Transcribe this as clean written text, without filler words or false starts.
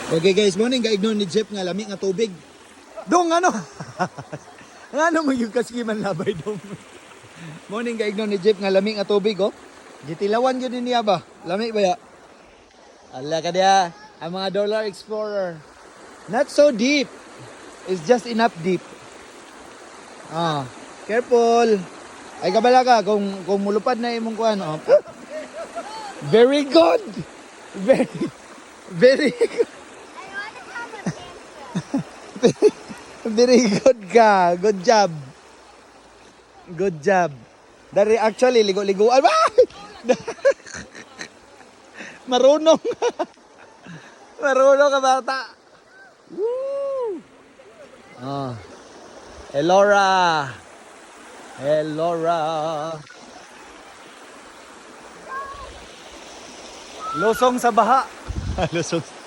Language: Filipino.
Okay guys, morning ga-ignore ni Jeff nga lami nga tubig. Dong ano? Ano mo yung kaskiman labay dong? Morning ga-ignore ni Jeff nga lami nga tubig oh. Gitilawan yun niya ba? Lami ba ya? Ala ka dia, ang mga Dollar Explorer. Not so deep. It's just enough deep. Ah, careful. Ay kabala ka kung mulupad na imong kuan oh. Very good. Very good. Very good ka. Good job. Good job. Dari actually ligo-ligo. Ah! Marunong. Marunong ka bata. Woo! Ah. Elora. Elora. Losong sa baha. Losong.